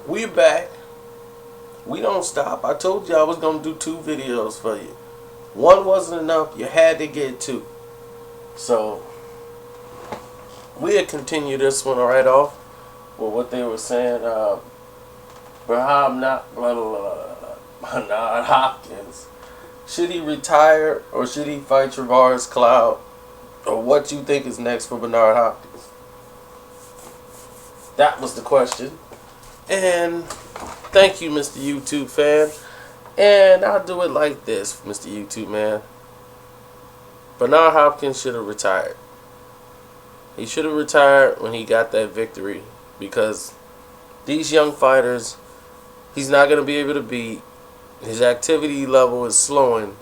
We back. We don't stop. I told you I was going to do 2 videos for you. One wasn't enough. You had to get 2. So, we'll continue this one right off with what they were saying. Bernard Hopkins. Should he retire or should he fight Travaris Cloud? Or what you think is next for Bernard Hopkins? That was the question. And thank you, Mr. YouTube fan. And I'll do it like this, Mr. YouTube man. Bernard Hopkins should have retired. He should have retired when he got that victory, because these young fighters, he's not going to be able to beat. His activity level is slowing.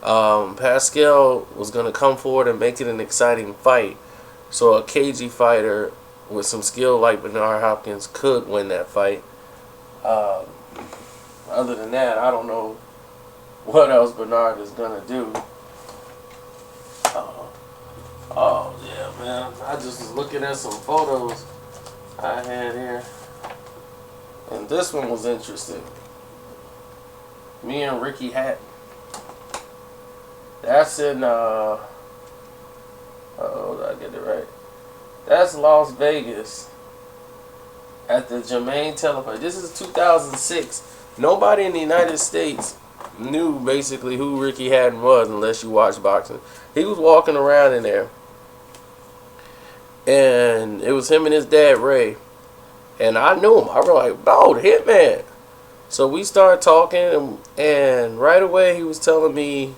Pascal was going to come forward and make it an exciting fight. So a cagey fighter with some skill like Bernard Hopkins could win that fight. Other than that, I don't know what else Bernard is going to do. Oh, yeah, man. I just was looking at some photos I had here. And this one was interesting. Me and Ricky Hatton. That's in, oh, did I get it right? That's Las Vegas at the Jermaine Telefight. This is 2006. Nobody in the United States knew basically who Ricky Hatton was unless you watched boxing. He was walking around in there. And it was him and his dad, Ray. And I knew him. I was like, oh, the Hitman. So we started talking, and right away he was telling me,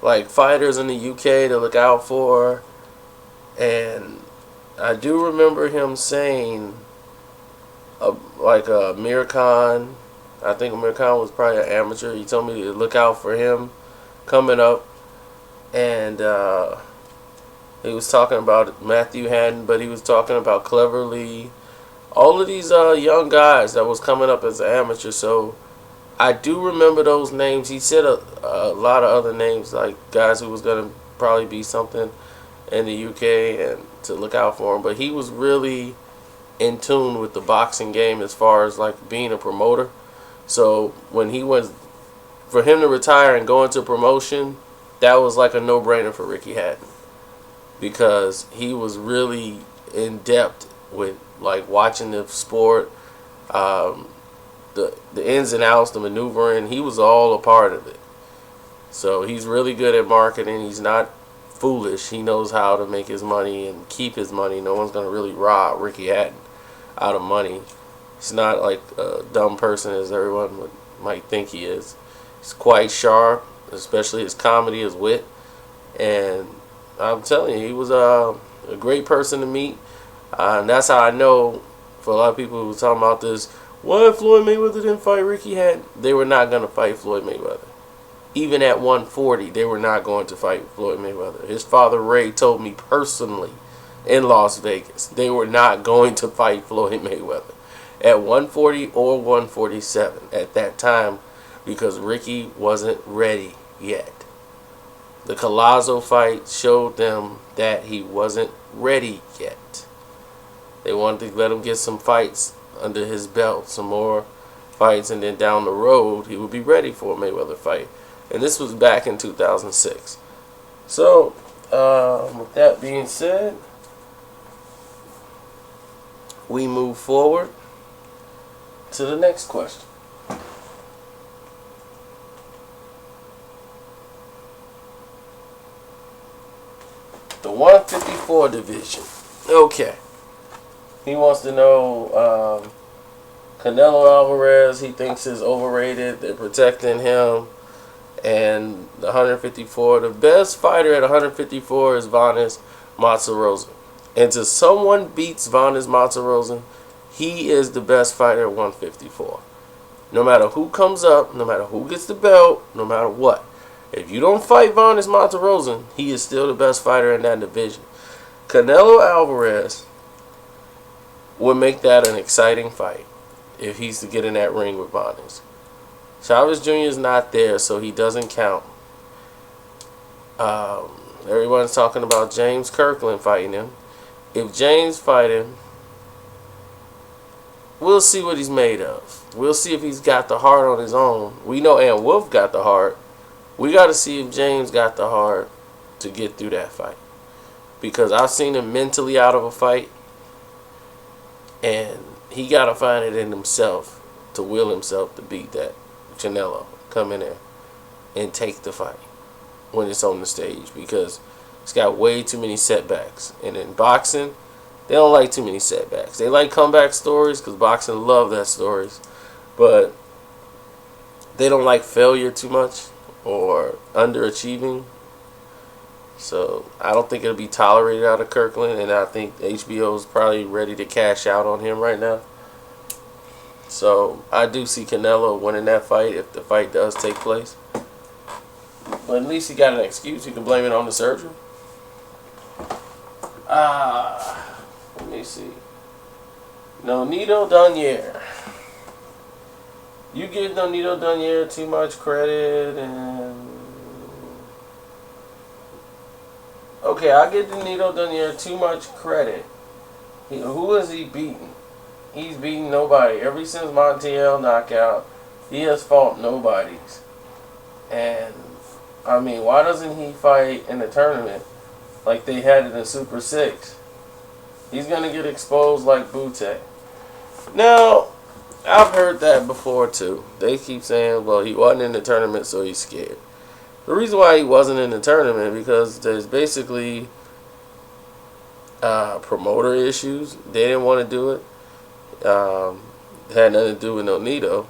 like, fighters in the UK to look out for. And I do remember him saying, like, Amir Khan. I think Amir Khan was probably an amateur. He told me to look out for him coming up. And he was talking about Matthew Hatton, but he was talking about Cleverly. All of these young guys that was coming up as an amateur. So I do remember those names. He said a lot of other names, like guys who was going to probably be something in the UK and to look out for him. But he was really in tune with the boxing game as far as like being a promoter. So when he was, for him to retire and go into promotion, that was like a no-brainer for Ricky Hatton, because he was really in depth with like watching the sport, the ins and outs, the maneuvering. He was all a part of it. So he's really good at marketing. He's not foolish. He knows how to make his money and keep his money. No one's going to really rob Ricky Hatton out of money. He's not like a dumb person as everyone might think he is. He's quite sharp, especially his comedy, his wit. And I'm telling you, he was a great person to meet. And that's how I know, for a lot of people who were talking about this, why Floyd Mayweather didn't fight Ricky Hatton? They were not going to fight Floyd Mayweather. Even at 140, they were not going to fight Floyd Mayweather. His father, Ray, told me personally in Las Vegas, they were not going to fight Floyd Mayweather at 140 or 147 at that time, because Ricky wasn't ready yet. The Collazo fight showed them that he wasn't ready yet. They wanted to let him get some fights under his belt, some more fights, and then down the road he would be ready for a Mayweather fight. And this was back in 2006. So, with that being said, we move forward to the next question. The 154 division. Okay. He wants to know, Canelo Alvarez, he thinks is overrated. They're protecting him. And the 154, the best fighter at 154 is Vanes Matsarosa. And till someone beats Vanes Matsarosa, he is the best fighter at 154. No matter who comes up, no matter who gets the belt, no matter what. If you don't fight Vanes Matsarosa, he is still the best fighter in that division. Canelo Alvarez would make that an exciting fight if he's to get in that ring with Vanes. Chavez Jr. is not there, so he doesn't count. Everyone's talking about James Kirkland fighting him. If James fight him, we'll see what he's made of. We'll see if he's got the heart on his own. We know Ant Wolf got the heart. We got to see if James got the heart to get through that fight. Because I've seen him mentally out of a fight, and he got to find it in himself to will himself to beat that Canelo. Come in there and take the fight when it's on the stage, because it's got way too many setbacks. And in boxing, they don't like too many setbacks. They like comeback stories because boxing love that stories, but they don't like failure too much or underachieving. So I don't think it'll be tolerated out of Kirkland, and I think HBO is probably ready to cash out on him right now. So I do see Canelo winning that fight if the fight does take place. But at least he got an excuse. You can blame it on the surgery. Let me see. Nonito Dunier. You give Nonito Dunier too much credit, and okay, I give Nonito Dunier too much credit. Who has he beaten? He's beaten nobody. Ever since Montiel knockout, he has fought nobodies. And I mean, why doesn't he fight in the tournament like they had in the Super 6? He's going to get exposed like Butte. Now, I've heard that before too. They keep saying, well, he wasn't in the tournament, so he's scared. The reason why he wasn't in the tournament, because there's basically promoter issues. They didn't want to do it. It had nothing to do with Nonito.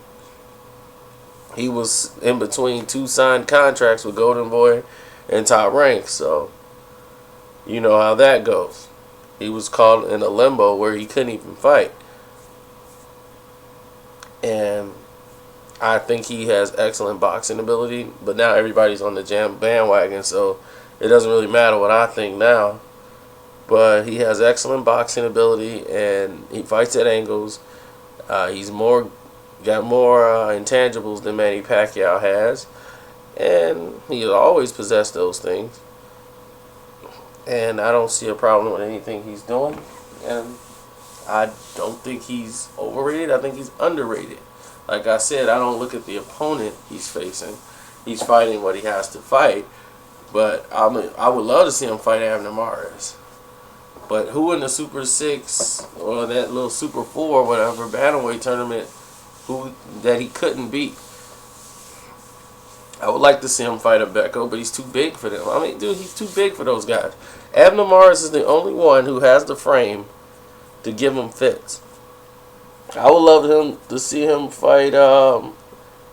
He was in between two signed contracts with Golden Boy and Top Rank, so you know how that goes. He was caught in a limbo where he couldn't even fight. And I think he has excellent boxing ability, but now everybody's on the bandwagon, so it doesn't really matter what I think now. But he has excellent boxing ability, and he fights at angles. He's got more intangibles than Manny Pacquiao has, and he always possessed those things. And I don't see a problem with anything he's doing, and I don't think he's overrated. I think he's underrated. Like I said, I don't look at the opponent he's facing. He's fighting what he has to fight, but I would love to see him fight Abner Mares. But who in the Super 6 or that little Super 4 or whatever bantamweight tournament that he couldn't beat? I would like to see him fight a Becco, but he's too big for them. I mean, dude, he's too big for those guys. Abner Mares is the only one who has the frame to give him fits. I would love him to see him fight Efren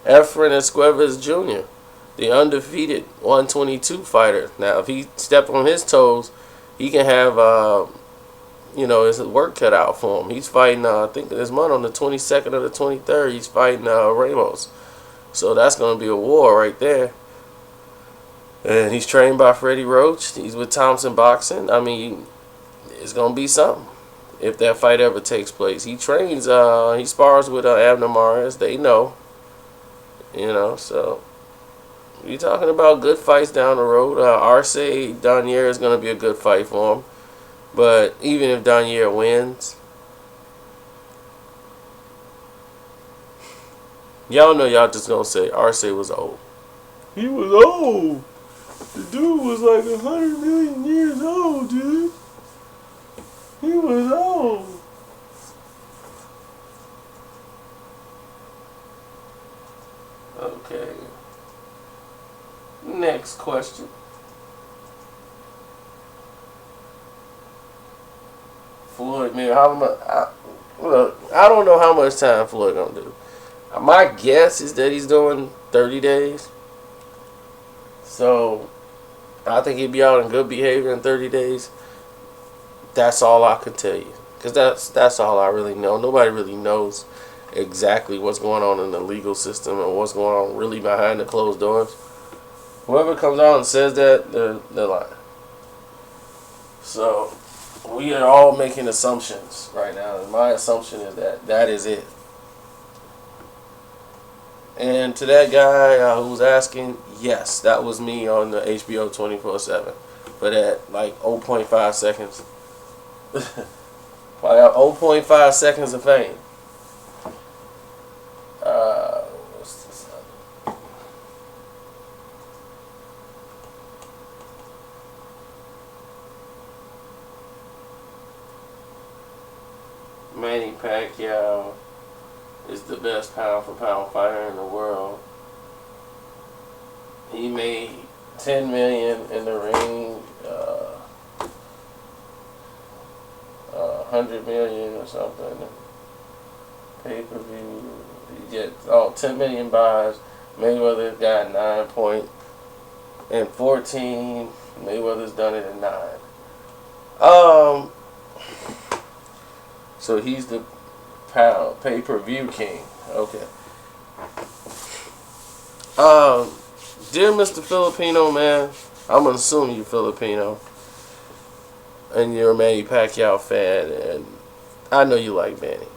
Esquives Jr., the undefeated 122 fighter. Now, if he stepped on his toes, he can have, his work cut out for him. He's fighting, I think this month on the 22nd or the 23rd, he's fighting Ramos. So that's going to be a war right there. And he's trained by Freddie Roach. He's with Thompson Boxing. I mean, it's going to be something if that fight ever takes place. He trains, he spars with Abner Mares. They know. So you're talking about good fights down the road. Arce Dunier is going to be a good fight for him. But even if Dunier wins, y'all know y'all just going to say Arce was old. He was old. The dude was like 100 million years old, dude. He was old. Okay. Next question. Floyd, man, I don't know how much time Floyd gonna do. My guess is that he's doing 30 days. So I think he'd be out in good behavior in 30 days. That's all I can tell you, because that's all I really know. Nobody really knows exactly what's going on in the legal system and what's going on really behind the closed doors. Whoever comes out and says that, they're lying. So we are all making assumptions right now, and my assumption is that is it. And to that guy who was asking, yes, that was me on the HBO 24/7 for that like 0.5 seconds. I got 0.5 seconds of fame. Pacquiao is the best pound for pound fighter in the world. He made $10 million in the ring, $100 million or something. Pay-per-view, you get 10 million buys. Mayweather got 9.14. Mayweather's done it in 9. So he's the pound pay-per-view king. Okay. Dear Mr. Filipino, man, I'm gonna assume you're Filipino and you're a Manny Pacquiao fan, and I know you like Manny.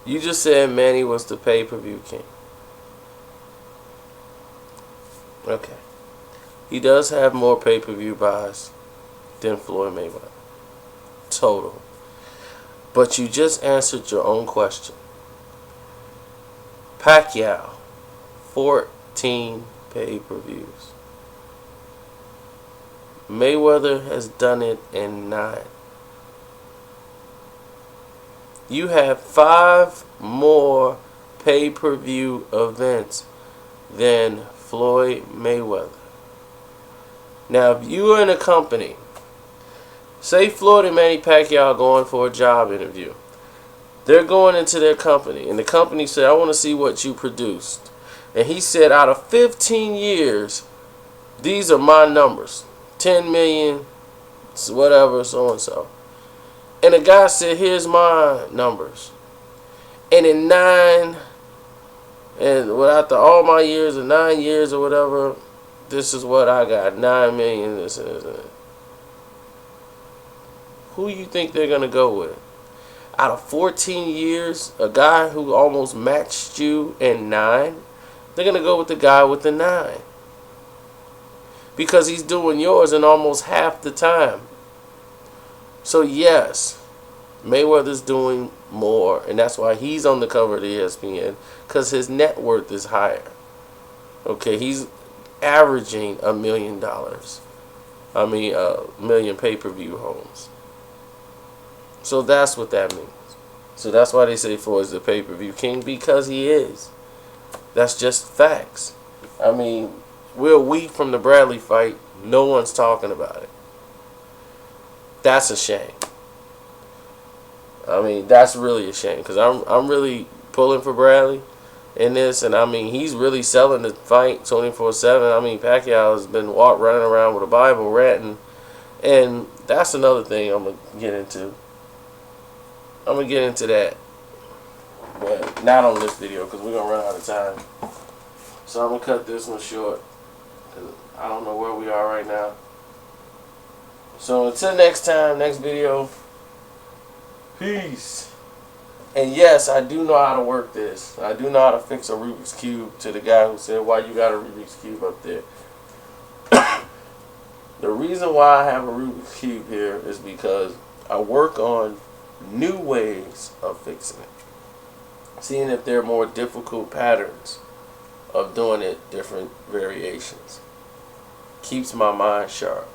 You just said Manny was the pay-per-view king. Okay. He does have more pay-per-view buys than Floyd Mayweather. Total. But you just answered your own question. Pacquiao, 14 pay-per-views. Mayweather has done it in 9. You have 5 more pay-per-view events than Floyd Mayweather. Now, if you are in a company, say Floyd and Manny Pacquiao are going for a job interview. They're going into their company, and the company said, I want to see what you produced. And he said, out of 15 years, these are my numbers. 10 million, whatever, so and so. And the guy said, here's my numbers. And in 9, and after all my years, or 9 years or whatever, this is what I got. 9 million, this and this and that. Who you think they're going to go with? Out of 14 years, a guy who almost matched you in 9, they're going to go with the guy with the 9. Because he's doing yours in almost half the time. So yes, Mayweather's doing more, and that's why he's on the cover of the ESPN, because his net worth is higher. Okay, he's averaging $1 million. I mean, million pay-per-view homes. So that's what that means. So that's why they say Floyd's the pay-per-view king, because he is. That's just facts. I mean, we're a week from the Bradley fight. No one's talking about it. That's a shame. I mean, that's really a shame, because I'm really pulling for Bradley in this, and I mean, he's really selling the fight 24/7. I mean, Pacquiao has been running around with a Bible ranting, and that's another thing I'm gonna get into. I'm gonna get into that, but not on this video, because we're gonna run out of time. So I'm gonna cut this one short, because I don't know where we are right now. So until next time, next video, peace. And yes, I do know how to work this. I do know how to fix a Rubik's Cube, to the guy who said, why you got a Rubik's Cube up there? The reason why I have a Rubik's Cube here is because I work on new ways of fixing it. Seeing if there are more difficult patterns of doing it, different variations. Keeps my mind sharp.